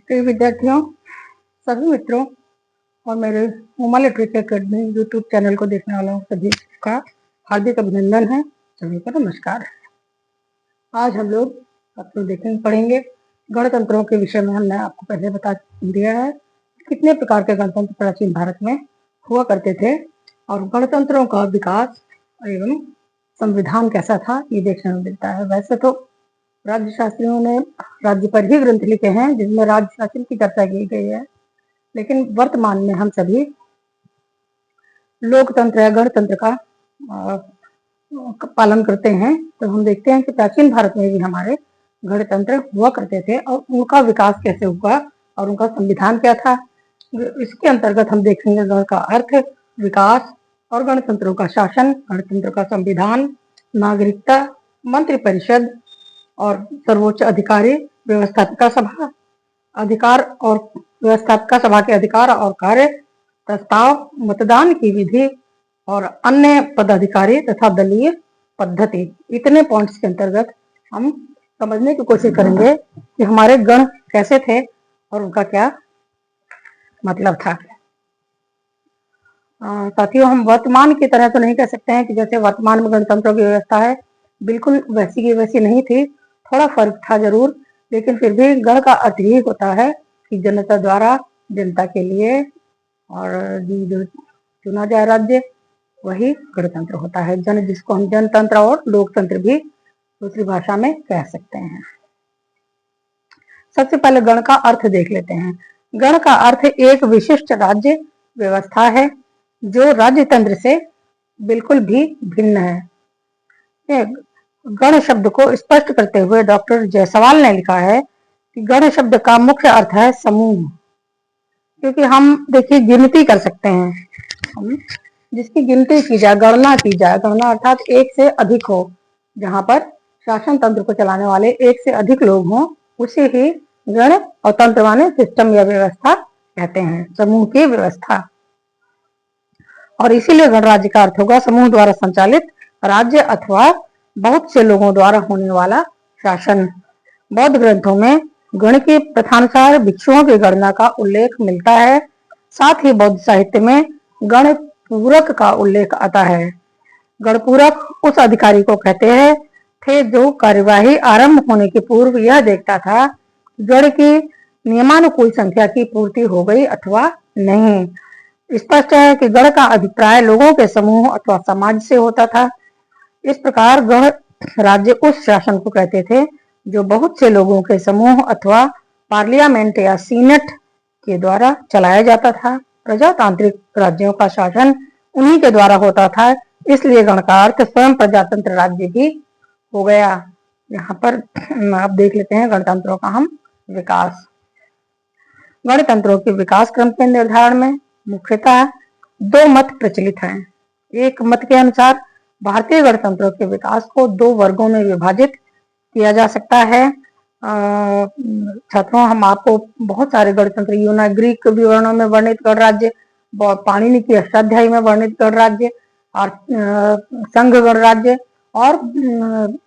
प्रिय विद्यार्थियों, सभी मित्रों और मेरे Uma literature academy YouTube channel को देखने वालों सभी का हार्दिक अभिनंदन है। सभी को नमस्कार। आज हम लोग अपने पढ़ेंगे गणतंत्रों के विषय में। हमने आपको पहले बता दिया है कितने प्रकार के गणतंत्र प्राचीन भारत में हुआ करते थे और गणतंत्रों का विकास एवं संविधान कैसा था ये देखने में मिलता है। वैसे तो राज्य शास्त्रियों ने राज्य पर ही ग्रंथ लिखे हैं जिसमें राज्य शासन की चर्चा की गई है, लेकिन वर्तमान में हम सभी लोकतंत्र या गणतंत्र का पालन करते हैं। तो हम देखते हैं कि प्राचीन भारत में भी हमारे गणतंत्र हुआ करते थे और उनका विकास कैसे हुआ और उनका संविधान क्या था। इसके अंतर्गत हम देखेंगे गण का अर्थ, विकास और गणतंत्रों का शासन, गणतंत्र का संविधान, नागरिकता, मंत्रिपरिषद और सर्वोच्च अधिकारी, व्यवस्थापिका सभा, अधिकार और व्यवस्थापिका सभा के अधिकार और कार्य, प्रस्ताव, मतदान की विधि और अन्य पदाधिकारी तथा दलीय पद्धति। इतने पॉइंट्स के अंतर्गत हम समझने की कोशिश करेंगे कि हमारे गण कैसे थे और उनका क्या मतलब था। साथियों, हम वर्तमान की तरह तो नहीं कह सकते हैं कि जैसे वर्तमान में गणतंत्रों की व्यवस्था है बिल्कुल वैसी की वैसी नहीं थी, थोड़ा फर्क था जरूर, लेकिन फिर भी गण का अर्थ ही होता है कि जनता द्वारा जनता के लिए और जो चुना जाए राज्य वही गणतंत्र होता है। जिसको हम जनतंत्र और लोकतंत्र भी दूसरी भाषा में कह सकते हैं। सबसे पहले गण का अर्थ देख लेते हैं। गण का अर्थ एक विशिष्ट राज्य व्यवस्था है जो राज्य तंत्र से बिल्कुल भी भिन्न है। गण शब्द को स्पष्ट करते हुए डॉक्टर जायसवाल ने लिखा है कि गण शब्द का मुख्य अर्थ है समूह, क्योंकि हम देखिए गिनती कर सकते हैं, हम जिसकी गिनती की जाए, गणना की जाए, गणना अर्थात एक से अधिक हो, जहां पर शासन तंत्र को चलाने वाले एक से अधिक लोग हों, उसे ही गण और तंत्र माने सिस्टम या व्यवस्था कहते हैं, समूह की व्यवस्था। और इसीलिए गणराज्य का अर्थ होगा समूह द्वारा संचालित राज्य अथवा बहुत से लोगों द्वारा होने वाला शासन। बौद्ध ग्रंथों में गण की प्रथानुसार भिक्षुओं की गणना का उल्लेख मिलता है। साथ ही बौद्ध साहित्य में गण पूरक का उल्लेख आता है। गण पूरक उस अधिकारी को कहते हैं थे जो कार्यवाही आरंभ होने के पूर्व यह देखता था गण की नियमानुकूल संख्या की पूर्ति हो गई अथवा नहीं। स्पष्ट है कि गण का अभिप्राय लोगों के समूह अथवा समाज से होता था। इस प्रकार गण राज्य उस शासन को कहते थे जो बहुत से लोगों के समूह अथवा पार्लियामेंट या सीनेट के द्वारा चलाया जाता था। प्रजातांत्रिक राज्यों का शासन उन्हीं के द्वारा होता था, इसलिए गण का अर्थ स्वयं प्रजातंत्र राज्य भी हो गया। यहाँ पर आप देख लेते हैं गणतंत्रों का हम विकास। गणतंत्रों के विकास क्रम के निर्धारण में मुख्यतः दो मत प्रचलित हैं। एक मत के अनुसार भारतीय गणतंत्रों के विकास को दो वर्गों में विभाजित किया जा सकता है। छात्रों, हम आपको बहुत सारे गणतंत्र ग्रीक विवरणों में वर्णित गणराज्य, पाणिनि की अष्टाध्यायी में वर्णित गणराज्य और संघ गणराज्य और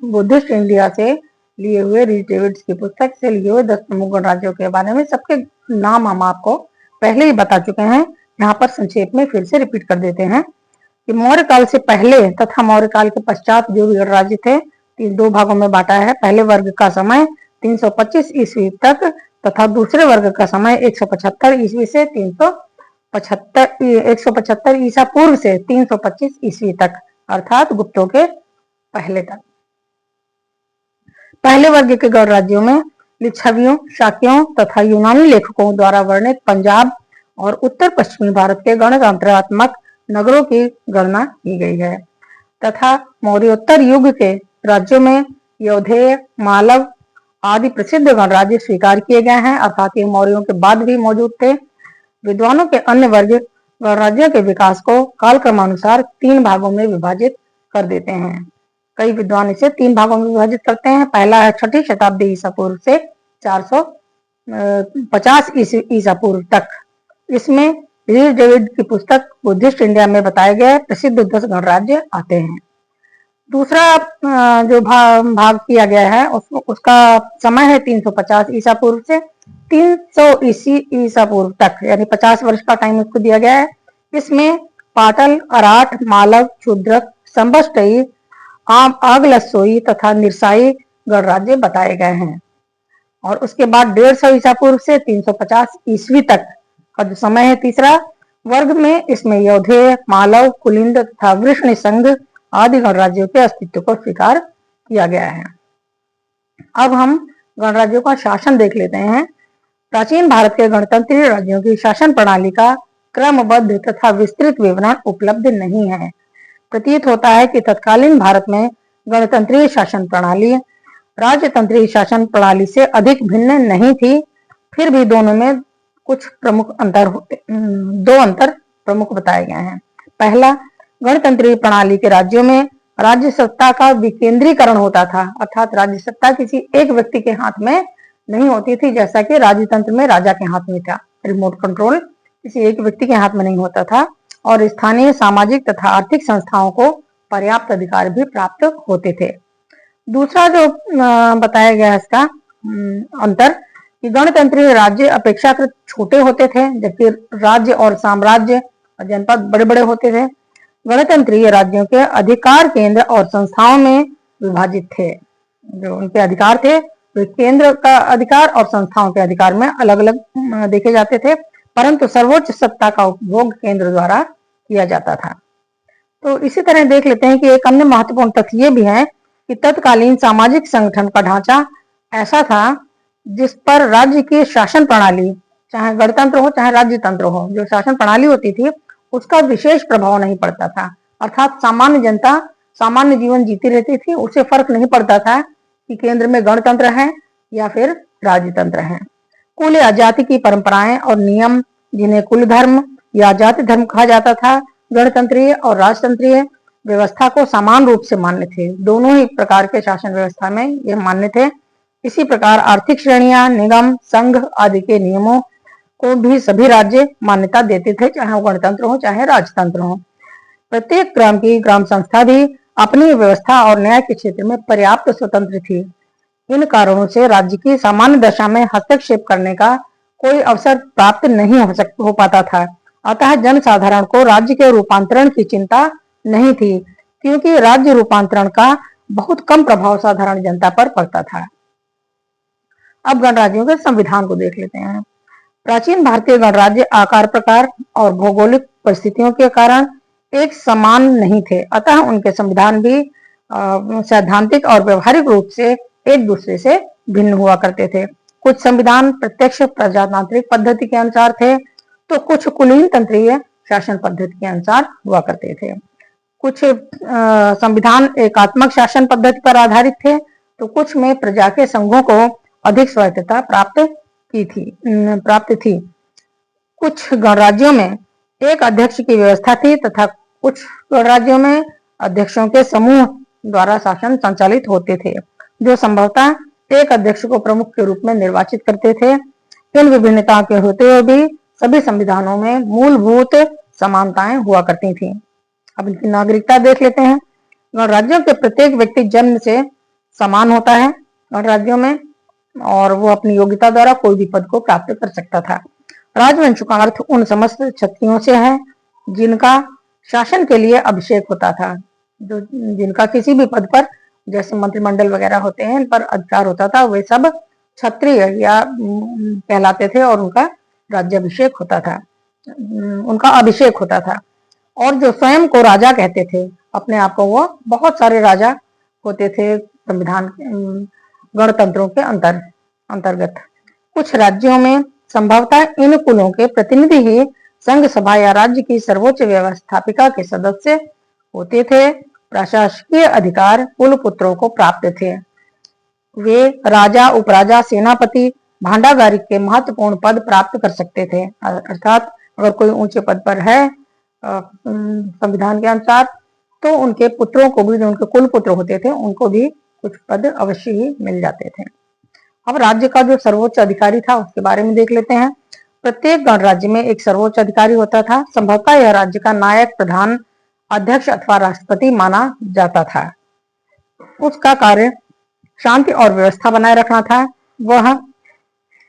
बुद्धिस्ट इंडिया से लिए हुए रीड डेविड्स की पुस्तक से लिए हुए 10 प्रमुख गणराज्यों के बारे में सबके नाम हम आपको पहले ही बता चुके हैं। यहाँ पर संक्षेप में फिर से रिपीट कर देते हैं कि मौर्य काल से पहले तथा मौर्य काल के पश्चात जो भी गणराज्य थे दो भागों में बांटा है। पहले वर्ग का समय 325 ईस्वी तक तथा दूसरे वर्ग का समय 175 ईस्वी से 175 ईसा पूर्व से 325 ईस्वी तक, अर्थात गुप्तों के पहले तक। पहले वर्ग के गणराज्यों में लिच्छवियों, शाक्यों तथा यूनानी लेखकों द्वारा वर्णित पंजाब और उत्तर पश्चिमी भारत के गणतंत्रात्मक नगरों की गणना की गई है तथा मौर्योत्तर युग के राज्यों में यौधेय, मालव आदि प्रसिद्ध गणराज्य स्वीकार किए गए हैं, अर्थात ये मौर्यों के बाद भी मौजूद थे। विद्वानों के अन्य वर्ग गणराज्यों के विकास को कालक्रमानुसार 3 भागों में विभाजित कर देते हैं। कई विद्वान इसे 3 भागों में विभाजित करते हैं। पहला है 6ठी शताब्दी ईसा पूर्व से 450 ईसा पूर्व तक। इसमें रीड डेविड की पुस्तक बुद्धिस्ट इंडिया में बताए गए प्रसिद्ध 10 गणराज्य आते हैं। दूसरा जो भाग किया गया है उसका समय है 350 ईसा पूर्व से 300 ईसा पूर्व तक, यानी 50 वर्ष का टाइम उसको दिया गया है। इसमें पाटल, अराट, मालव, शूद्रक, संबष्टई, आगलसोई तथा निरसाई गणराज्य बताए गए हैं। और उसके बाद 150 ईसा पूर्व से 350 ईस्वी तक का जो समय है तीसरा वर्ग में, इसमें यौधेय, मालव, कुलिंद तथा वृष्णि संघ आदि गणराज्यों के अस्तित्व को स्वीकार किया गया है। अब हम गणराज्यों का शासन देख लेते हैं। प्राचीन भारत के गणतंत्रीय राज्यों की शासन प्रणाली का क्रमबद्ध तथा विस्तृत विवरण उपलब्ध नहीं है। प्रतीत होता है कि तत्कालीन भारत में गणतंत्रीय शासन प्रणाली राजतंत्रीय शासन प्रणाली से अधिक भिन्न नहीं थी। फिर भी दोनों में कुछ प्रमुख अंतर दो अंतर प्रमुख बताए गए हैं। पहला, गणतंत्रीय प्रणाली के राज्यों में राज्य सत्ता का विकेंद्रीकरण होता था, अर्थात राज्य सत्ता किसी एक व्यक्ति के हाथ में नहीं होती थी, जैसा कि राजतंत्र में राजा के हाथ में था। रिमोट कंट्रोल किसी एक व्यक्ति के हाथ में नहीं होता था और स्थानीय सामाजिक तथा आर्थिक संस्थाओं को पर्याप्त अधिकार भी प्राप्त होते थे। दूसरा जो बताया गया है इसका अंतर कि गणतंत्रीय राज्य अपेक्षाकृत छोटे होते थे, जबकि राज्य और साम्राज्य और जनपद बड़े बड़े होते थे। गणतंत्रीय राज्यों के अधिकार केंद्र और संस्थाओं में विभाजित थे। जो उनके अधिकार थे वे केंद्र का अधिकार और संस्थाओं के अधिकार में अलग अलग देखे जाते थे, परंतु सर्वोच्च सत्ता का उपभोग केंद्र द्वारा किया जाता था। तो इसी तरह देख लेते हैं कि एक अन्य महत्वपूर्ण तथ्य ये भी है कि तत्कालीन सामाजिक संगठन का ढांचा ऐसा था जिस पर राज्य की शासन प्रणाली, चाहे गणतंत्र हो चाहे राज्यतंत्र हो, जो शासन प्रणाली होती थी उसका विशेष प्रभाव नहीं पड़ता था। अर्थात सामान्य जनता सामान्य जीवन जीती रहती थी, उससे फर्क नहीं पड़ता था कि केंद्र में गणतंत्र है या फिर राजतंत्र है। कुल या जाति की परंपराएं और नियम, जिन्हें कुल धर्म या जाति धर्म कहा जाता था, गणतंत्रीय और राजतंत्रीय व्यवस्था को समान रूप से मान्य थे। दोनों ही प्रकार के शासन व्यवस्था में यह मान्य थे। इसी प्रकार आर्थिक श्रेणियां, निगम, संघ आदि के नियमों को भी सभी राज्य मान्यता देते थे, चाहे वो गणतंत्र हो चाहे राजतंत्र हो। प्रत्येक ग्राम की ग्राम संस्था भी अपनी व्यवस्था और न्याय के क्षेत्र में पर्याप्त स्वतंत्र थी। इन कारणों से राज्य की सामान्य दशा में हस्तक्षेप करने का कोई अवसर प्राप्त नहीं हो पाता था। अतः जनसाधारण को राज्य के रूपांतरण की चिंता नहीं थी, क्योंकि राज्य रूपांतरण का बहुत कम प्रभाव साधारण जनता पर पड़ता था। अब गणराज्यों के संविधान को देख लेते हैं। प्राचीन भारतीय गणराज्य आकार, प्रकार और भौगोलिक परिस्थितियों के कारण एक समान नहीं थे, अतः उनके संविधान भी सैद्धांतिक और व्यवहारिक रूप से एक दूसरे से भिन्न हुआ करते थे। कुछ संविधान प्रत्यक्ष प्रजातांत्रिक पद्धति के अनुसार थे, तो कुछ कुलीन तंत्रीय शासन पद्धति के अनुसार हुआ करते थे। कुछ संविधान एकात्मक शासन पद्धति पर आधारित थे, तो कुछ में प्रजा के संघों को अधिक स्वायत्तता प्राप्त थी। कुछ गणराज्यों में एक अध्यक्ष की व्यवस्था थी तथा कुछ गणराज्यों में अध्यक्षों के समूह द्वारा शासन संचालित होते थे, जो संभवतः एक अध्यक्ष को प्रमुख के रूप में निर्वाचित करते थे। इन विभिन्नताओं के होते हुए भी सभी संविधानों में मूलभूत समानताएं हुआ करती थी। अब इनकी नागरिकता देख लेते हैं। गणराज्यों के प्रत्येक व्यक्ति जन्म से समान होता है गणराज्यों में, और वो अपनी योग्यता द्वारा कोई भी पद को प्राप्त कर सकता था। राजवंश का अर्थ उन समस्त क्षत्रियों से है जिनका शासन के लिए अभिषेक होता था, जो जिनका किसी भी पद पर, जैसे मंत्रिमंडल वगैरह होते हैं, इन पर अधिकार होता था, वे सब क्षत्रिय या कहलाते थे और उनका राज्याभिषेक होता था, उनका अभिषेक होता था। और जो स्वयं को राजा कहते थे, अपने आप को, वो बहुत सारे राजा होते थे संविधान गणतंत्रों के अंतर्गत। कुछ राज्यों में संभवतः इन कुलों के प्रतिनिधि ही संघ सभा या राज्य की सर्वोच्च व्यवस्थापिका के सदस्य होते थे। प्रशासकीय अधिकार कुल पुत्रों को प्राप्त थे। वे राजा, उपराजा, सेनापति, भांडागारिक के महत्वपूर्ण पद प्राप्त कर सकते थे। अर्थात अगर कोई ऊंचे पद पर है संविधान के अनुसार, तो उनके पुत्रों को भी, जो उनके कुल पुत्र होते थे, उनको भी कुछ पद अवश्य ही मिल जाते थे। अब राज्य का जो सर्वोच्च अधिकारी था उसके बारे में देख लेते हैं। प्रत्येक गणराज्य में एक सर्वोच्च अधिकारी होता था। संभवतः यह राज्य का नायक, प्रधान, अध्यक्ष अथवा राष्ट्रपति माना जाता था। उसका कार्य शांति और व्यवस्था बनाए रखना था। वह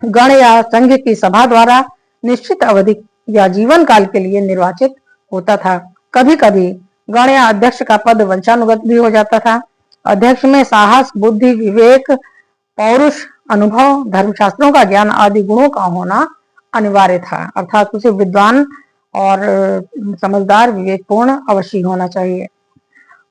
गण या संघ की सभा द्वारा निश्चित अवधि या जीवन काल के लिए निर्वाचित होता था। कभी कभी गण या अध्यक्ष का पद वंशानुगत भी हो जाता था। अध्यक्ष में साहस, बुद्धि, विवेक, पौरुष, अनुभव, धर्मशास्त्रों का ज्ञान आदि गुणों का होना अनिवार्य था। अर्थात उसे विद्वान और समझदार, विवेकपूर्ण अवश्य होना चाहिए।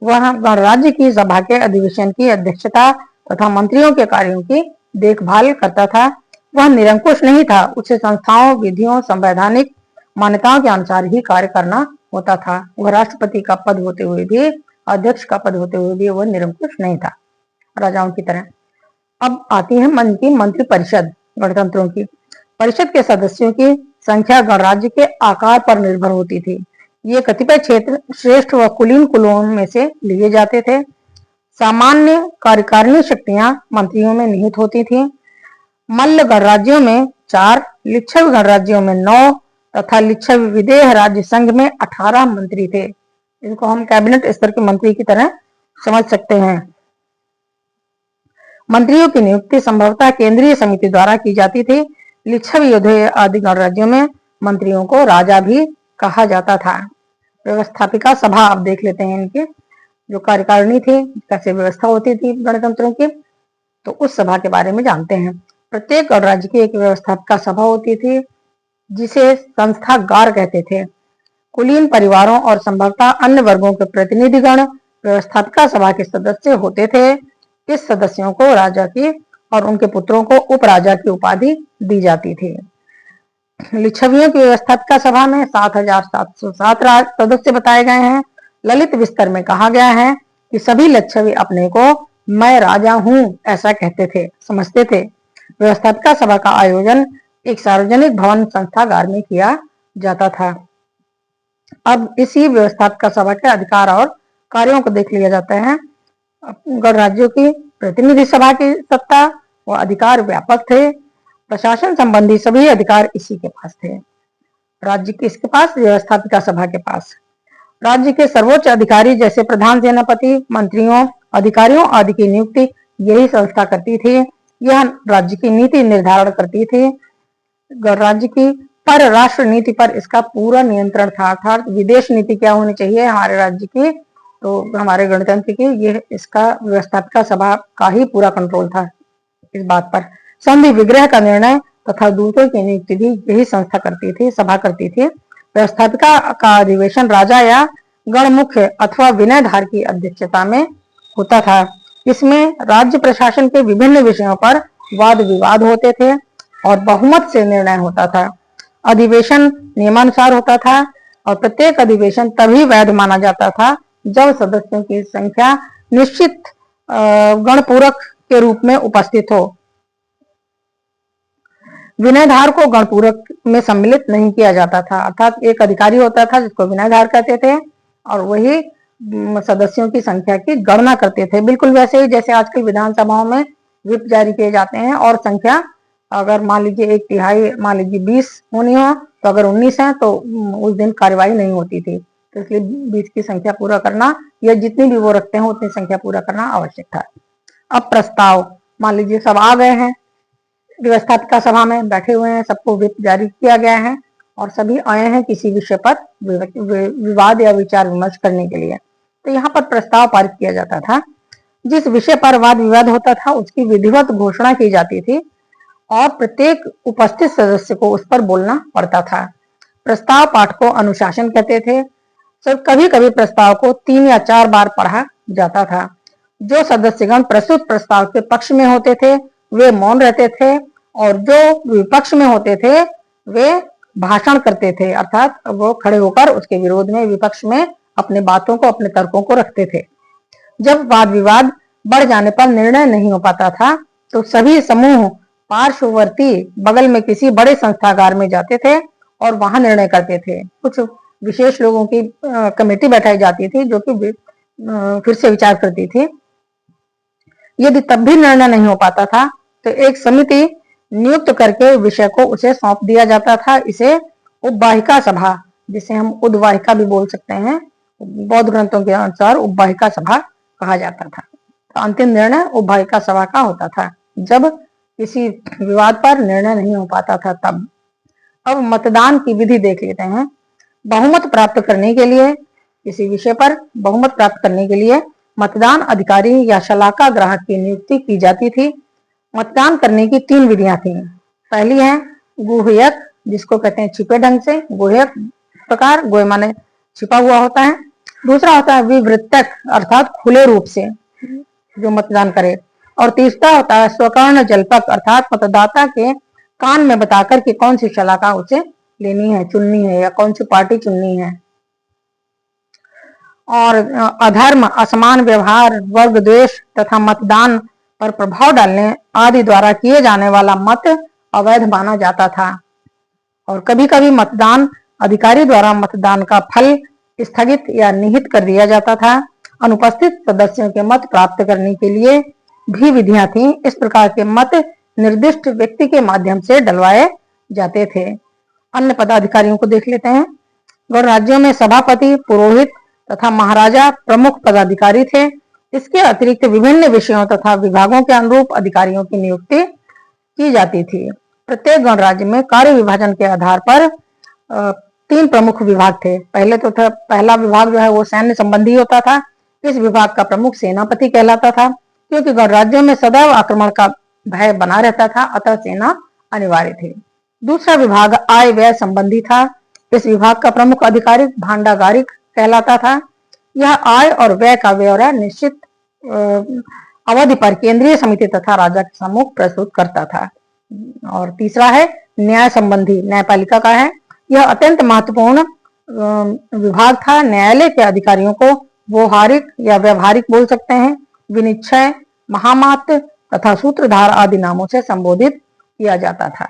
वह गणराज्य की सभा के अधिवेशन की अध्यक्षता तथा मंत्रियों के कार्यों की देखभाल करता था। वह निरंकुश नहीं था, उसे संस्थाओं, विधियों, संवैधानिक मान्यताओं के अनुसार ही कार्य करना होता था। वह राष्ट्रपति का पद होते हुए भी, अध्यक्ष का पद होते हुए भी वह निरंकुश नहीं था, राजाओं की तरह। अब आती है मन की मंत्री परिषद। गणतंत्रों की परिषद के सदस्यों की संख्या गणराज्य के आकार पर निर्भर होती थी। ये कतिपय क्षेत्र श्रेष्ठ व कुलीन कुलों में से लिए जाते थे। सामान्य कार्यकारिणी शक्तियां मंत्रियों में निहित होती थी। मल्ल गणराज्यों में 4, लिच्छवी गणराज्यों में 9 तथा लिच्छवी विदेह राज्य संघ में 18 मंत्री थे। इनको हम कैबिनेट स्तर के मंत्री की तरह समझ सकते हैं। मंत्रियों की नियुक्ति संभवतः केंद्रीय समिति द्वारा की जाती थी। लिच्छवी विदेह आदि गणराज्यों में मंत्रियों को राजा भी कहा जाता था। व्यवस्थापिका सभा अब देख लेते हैं। इनके जो कार्यकारिणी थी, कैसे व्यवस्था होती थी गणतंत्रों की, तो उस सभा के बारे में जानते हैं। प्रत्येक गणराज्य की एक व्यवस्थापिका सभा होती थी, जिसे संस्थागार कहते थे। कुलीन परिवारों और संभवतः अन्य वर्गों के प्रतिनिधिगण व्यवस्थापिका सभा के सदस्य होते थे। इस सदस्यों को राजा की और उनके पुत्रों को उपराजा की उपाधि दी जाती थी। लिच्छवियों की व्यवस्थापिका सभा में 7,707 सदस्य बताए गए हैं। ललित विस्तर में कहा गया है कि सभी लिच्छवी अपने को मैं राजा हूं ऐसा कहते थे, समझते थे। व्यवस्थापिका सभा का आयोजन एक सार्वजनिक भवन संस्थागार में किया जाता था। अब इसी व्यवस्थापिका सभा के अधिकार और कार्यों को देख लिया जाता है। गणराज्यों की प्रतिनिधि सभा की सत्ता व अधिकार व्यापक थे। प्रशासन संबंधी सभी अधिकार इसी के पास थे। राज्य किसके पास? व्यवस्थापिका सभा के पास। राज्य के सर्वोच्च अधिकारी जैसे प्रधान सेनापति, मंत्रियों, अधिकारियों आदि की नियुक्ति यही संस्था करती थी। यह राज्य की नीति निर्धारण करती थी। गणराज्य की पर राष्ट्र नीति पर इसका पूरा नियंत्रण था। अर्थात विदेश नीति क्या होनी चाहिए हमारे राज्य की, तो हमारे गणतंत्र की, यह इसका व्यवस्थापिका सभा का ही पूरा कंट्रोल था इस बात पर। संधि विग्रह का निर्णय तथा दूतों की नियुक्ति भी यही संस्था करती थी, सभा करती थी। व्यवस्थापिका का अधिवेशन राजा या गण मुख्य अथवा विनयधार की अध्यक्षता में होता था। इसमें राज्य प्रशासन के विभिन्न विषयों पर वाद विवाद होते थे और बहुमत से निर्णय होता था। अधिवेशन नियमानुसार होता था और प्रत्येक अधिवेशन तभी वैध माना जाता था जब सदस्यों की संख्या निश्चित गणपूरक के रूप में उपस्थित हो। विनयधार को गणपूरक में सम्मिलित नहीं किया जाता था। अर्थात एक अधिकारी होता था जिसको विनयधार कहते थे और वही सदस्यों की संख्या की गणना करते थे। बिल्कुल वैसे ही जैसे आजकल विधानसभाओं में व्हिप जारी किए जाते हैं और संख्या अगर मान लीजिए 1/3, मान लीजिए 20 होनी हो, तो अगर 19 है तो उस दिन कार्यवाही नहीं होती थी। तो इसलिए 20 की संख्या पूरा करना या जितनी भी वो रखते हैं उतनी संख्या पूरा करना आवश्यक था। अब प्रस्ताव, मान लीजिए सब आ गए हैं, व्यवस्थापिका सभा में बैठे हुए हैं, सबको व्हिप जारी किया गया है और सभी आए हैं किसी विषय पर विवाद या विचार विमर्श करने के लिए। तो यहाँ पर प्रस्ताव पारित किया जाता था। जिस विषय पर वाद विवाद होता था उसकी विधिवत घोषणा की जाती थी और प्रत्येक उपस्थित सदस्य को उस पर बोलना पड़ता था। प्रस्ताव पाठ को अनुशासन कहते थे। सिर्फ कभी कभी प्रस्ताव को 3 या 4 बार पढ़ा जाता था। जो सदस्यगण प्रस्तुत प्रस्ताव के पक्ष में होते थे वे मौन रहते थे और जो विपक्ष में होते थे वे भाषण करते थे। अर्थात वो खड़े होकर उसके विरोध में, विपक्ष में अपने बातों को, अपने तर्कों को रखते थे। जब वाद विवाद बढ़ जाने पर निर्णय नहीं हो पाता था तो सभी समूह पार्श्ववर्ती बगल में किसी बड़े संस्थागार में जाते थे और वहां निर्णय करते थे। कुछ विशेष लोगों की कमेटी बैठाई जाती थी जो कि फिर से विचार करती थी। यदि तब भी निर्णय नहीं हो पाता था तो एक समिति नियुक्त करके विषय को उसे सौंप दिया जाता था। इसे उपवाहिका सभा, जिसे हम उद्वाहिका भी बोल सकते हैं, बौद्ध ग्रंथों के अनुसार उपवाहिका सभा कहा जाता था। तो अंतिम निर्णय उभयिका सभा का होता था, जब किसी विवाद पर निर्णय नहीं हो पाता था तब। अब मतदान की विधि देख लेते हैं। बहुमत प्राप्त करने के लिए, किसी विषय पर बहुमत प्राप्त करने के लिए मतदान अधिकारी या शलाका ग्राहक की नियुक्ति की जाती थी। मतदान करने की 3 विधियां थी। पहली है गुह्यक, जिसको कहते हैं छिपे ढंग से, गुह्यक प्रकार, गुह्य माने छिपा हुआ होता है। दूसरा होता है विवृतक, अर्थात खुले रूप से जो मतदान करे। और तीसरा होता है स्वकर्ण जल्पक, अर्थात मतदाता के कान में बताकर कि कौन सी शलाका उसे लेनी है, चुननी है, या कौन सी पार्टी चुननी है। और अधर्म, असमान व्यवहार, वर्ग द्वेष तथा मतदान पर प्रभाव डालने आदि द्वारा किए जाने वाला मत अवैध माना जाता था। और कभी कभी मतदान अधिकारी द्वारा मतदान का फल स्थगित या निहित कर दिया जाता था। अनुपस्थित सदस्यों के मत प्राप्त करने के लिए भी विधियां थीं। इस प्रकार के मत निर्दिष्ट व्यक्ति के माध्यम से डलवाए जाते थे। अन्य पदाधिकारियों को देख लेते हैं। गणराज्यों में सभापति, पुरोहित तथा महाराजा प्रमुख पदाधिकारी थे। इसके अतिरिक्त विभिन्न विषयों तथा विभागों के अनुरूप अधिकारियों की नियुक्ति की जाती थी। प्रत्येक गणराज्य में कार्य विभाजन के आधार पर 3 प्रमुख विभाग थे। पहला विभाग जो है वो सैन्य संबंधी होता था। इस विभाग का प्रमुख सेनापति कहलाता था, क्योंकि गणराज्यों में सदैव आक्रमण का भय बना रहता था, अतः सेना अनिवार्य थी। दूसरा विभाग आय व्यय संबंधी था। इस विभाग का प्रमुख अधिकारी भांडागारिक कहलाता था। यह आय और व्यय का ब्यौरा निश्चित अवधि पर केंद्रीय समिति तथा राजा के सम्मुख प्रस्तुत करता था। और तीसरा है न्याय संबंधी, न्यायपालिका का है। यह अत्यंत महत्वपूर्ण विभाग था। न्यायालय के अधिकारियों को व्यवहारिक या व्यवहारिक बोल सकते हैं, विनिश्चय, महामात्र तथा सूत्रधार आदि नामों से संबोधित किया जाता था।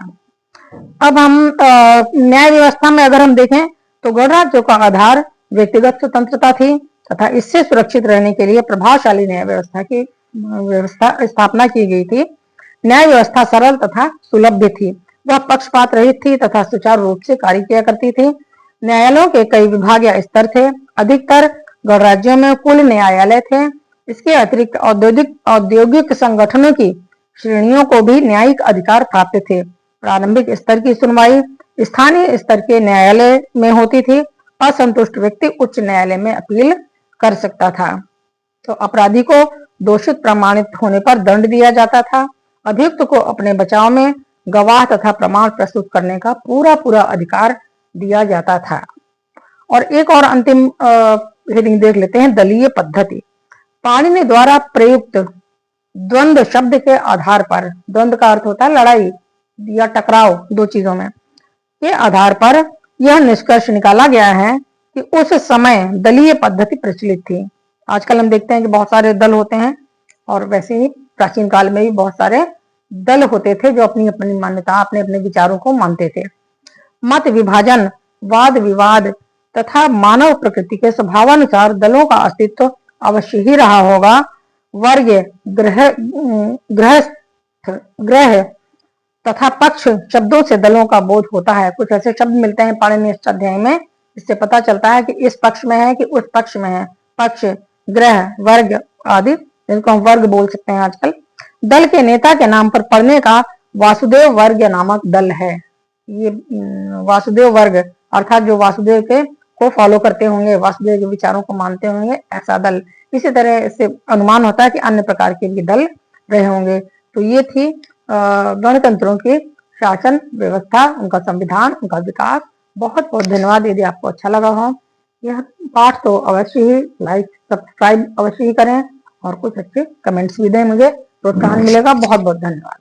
अब हम न्याय व्यवस्था में अगर हम देखें तो गणराज्यों का आधार व्यक्तिगत स्वतंत्रता थी तथा इससे सुरक्षित रहने के लिए प्रभावशाली न्याय व्यवस्था की स्थापना की गई थी। न्याय व्यवस्था सरल तथा सुलभ थी। वह पक्षपात रहित थी तथा सुचारू रूप से कार्य किया करती थी। न्यायालयों के कई विभाग या स्तर थे। अधिकतर गणराज्यों में कुल न्यायालय थे। इसके अतिरिक्त औद्योगिक संगठनों की श्रेणियों को भी न्यायिक अधिकार प्राप्त थे। प्रारंभिक स्तर की सुनवाई स्थानीय स्तर के न्यायालय में होती थी। असंतुष्ट व्यक्ति उच्च न्यायालय में अपील कर सकता था। तो अपराधी को दोषित प्रमाणित होने पर दंड दिया जाता था। अभियुक्त को अपने बचाव में गवाह तथा प्रमाण प्रस्तुत करने का पूरा अधिकार दिया जाता था। और एक और अंतिम हेडिंग देख लेते हैं, दलीय पद्धति। पाणिनि द्वारा प्रयुक्त द्वंद्व शब्द के आधार पर, द्वंद्व का अर्थ होता है लड़ाई या टकराव दो चीजों में, के आधार पर यह निष्कर्ष निकाला गया है कि उस समय दलीय पद्धति प्रचलित थी। आजकल हम देखते हैं कि बहुत सारे दल होते हैं, और वैसे ही प्राचीन काल में भी बहुत सारे दल होते थे जो अपनी अपनी मान्यता, अपने अपने विचारों को मानते थे। मत विभाजन, वाद विवाद तथा मानव प्रकृति के स्वभावानुसार दलों का अस्तित्व अवश्य ही रहा होगा। वर्ग, ग्रह तथा पक्ष शब्दों से दलों का बोध होता है। कुछ ऐसे शब्द मिलते हैं पाणिनि अष्टाध्यायी में, इससे पता चलता है कि इस पक्ष में है कि उस पक्ष में है। पक्ष, ग्रह, वर्ग आदि, जिनको हम वर्ग बोल सकते हैं आजकल। दल के नेता के नाम पर पढ़ने का वासुदेव वर्ग नामक दल है। ये वासुदेव वर्ग अर्थात जो वासुदेव के को फॉलो करते होंगे, वासुदेव के विचारों को मानते होंगे, ऐसा दल। इसी तरह से अनुमान होता है कि अन्य प्रकार के भी दल रहे होंगे। तो ये थी गणतंत्रों की शासन व्यवस्था, उनका संविधान, उनका विकास। बहुत बहुत धन्यवाद। यदि आपको अच्छा लगा हो यह पाठ तो अवश्य ही लाइक सब्सक्राइब अवश्य ही करें, और कुछ अच्छे कमेंट्स भी दें, मुझे प्रोत्साहन मिलेगा। बहुत बहुत धन्यवाद।